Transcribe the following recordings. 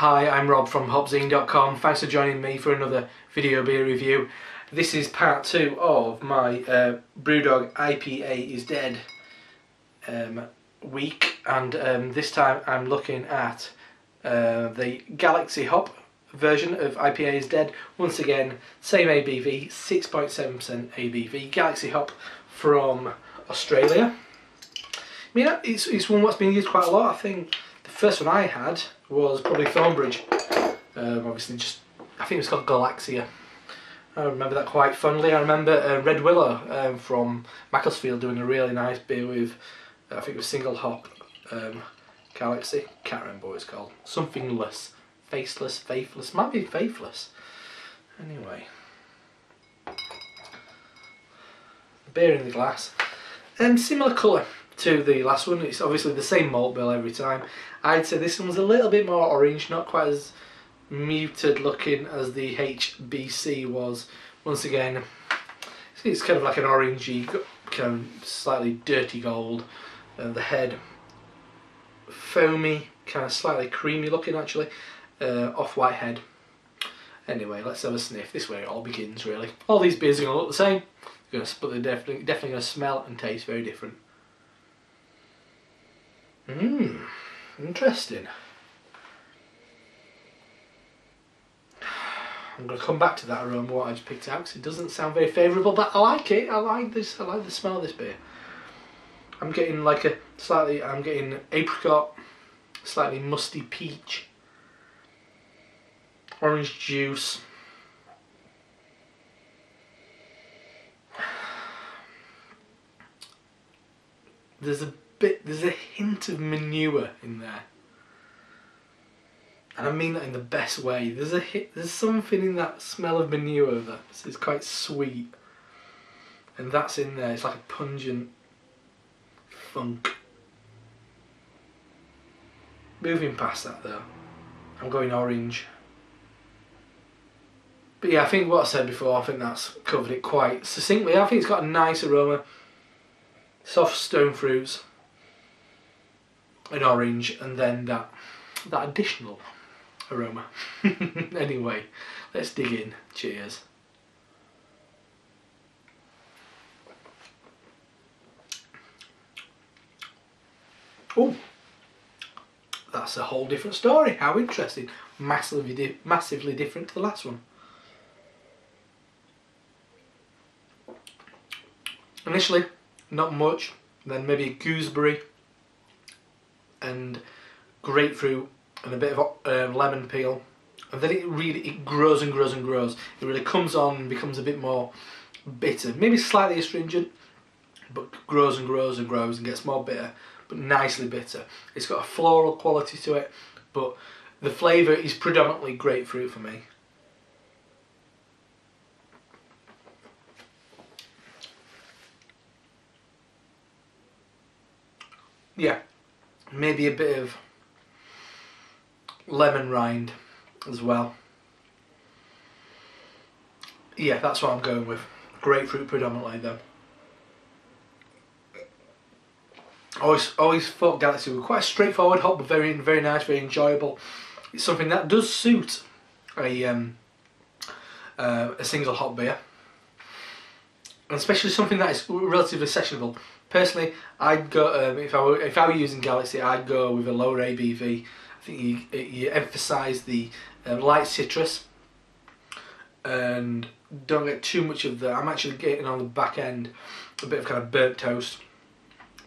Hi, I'm Rob from HopZine.com. Thanks for joining me for another video beer review. This is part 2 of my BrewDog IPA is Dead week, and this time I'm looking at the Galaxy Hop version of IPA is Dead. Once again, same ABV, 6.7% ABV, Galaxy Hop from Australia. I mean, it's one that's been used quite a lot. I think the first one I had was probably Thornbridge. Obviously, I think it was called Galaxia. I remember that quite fondly. I remember Red Willow from Macclesfield doing a really nice beer with, I think it was single hop Galaxy. Can't remember what it's called. Something less. Faceless, faithless. Might be faithless. Anyway. Beer in the glass. Similar colour to the last one. It's obviously the same malt bill every time. I'd say this one's a little bit more orange, not quite as muted looking as the HBC was. Once again, it's kind of like an orangey, kind of slightly dirty gold. The head foamy, kind of slightly creamy looking actually. Off-white head. Anyway, let's have a sniff. This is where it all begins really. All these beers are going to look the same, but they're definitely going to smell and taste very different. Interesting. I'm going to come back to that aroma what I just picked out because it doesn't sound very favourable, but I like it. I like this. I like the smell of this beer. I'm getting like I'm getting apricot, slightly musty peach, orange juice. There's a hint of manure in there. And I mean that in the best way. There's something in that smell of manure that is quite sweet. And that's in there. It's like a pungent funk. Moving past that though, I'm going orange. But yeah, I think what I said before, I think that's covered it quite succinctly. I think it's got a nice aroma. Soft stone fruits. An orange, and then that additional aroma. Anyway, let's dig in. Cheers. Oh, that's a whole different story. How interesting. Massively different to the last one. Initially, not much. Then maybe a gooseberry and grapefruit and a bit of lemon peel, and then it grows and grows and grows. It really comes on and becomes a bit more bitter, maybe slightly astringent, but grows and grows and grows and gets more bitter, but nicely bitter. It's got a floral quality to it, but the flavour is predominantly grapefruit for me. Yeah. Maybe a bit of lemon rind as well. Yeah, that's what I'm going with. Grapefruit predominantly though. Always thought Galaxy were quite a straightforward hop, but very nice, very enjoyable. It's something that does suit a single hop beer, and especially something that is relatively sessionable. Personally, I'd go if I were using Galaxy, I'd go with a lower ABV. I think you emphasise the light citrus and don't get too much of the. I'm actually getting on the back end a bit of kind of burnt toast,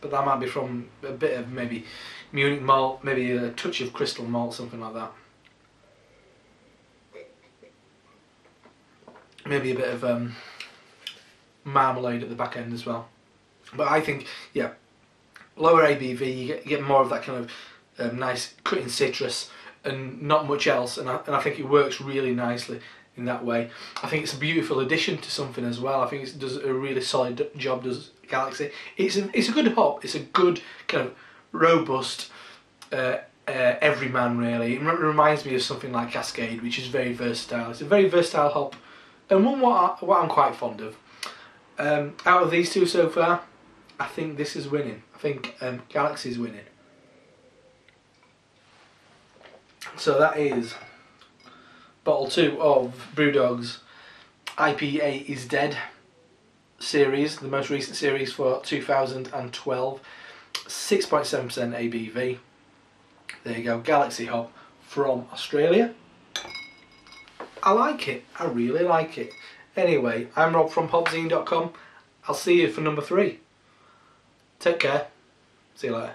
but that might be from a bit of maybe Munich malt, maybe a touch of crystal malt, something like that. Maybe a bit of marmalade at the back end as well. But I think, yeah, lower ABV, you get more of that kind of nice cutting citrus and not much else, and I think it works really nicely in that way. I think it's a beautiful addition to something as well. I think it does a really solid job, does Galaxy. It's a good hop, it's a good kind of robust everyman really. It reminds me of something like Cascade, which is very versatile. It's a very versatile hop, and one what I'm quite fond of. Out of these two so far, I think this is winning. I think Galaxy is winning. So that is bottle 2 of BrewDog's IPA is Dead series, the most recent series for 2012. 6.7% ABV. There you go, Galaxy Hop from Australia. I like it, I really like it. Anyway, I'm Rob from HopZine.com. I'll see you for number 3. Take care. See you later.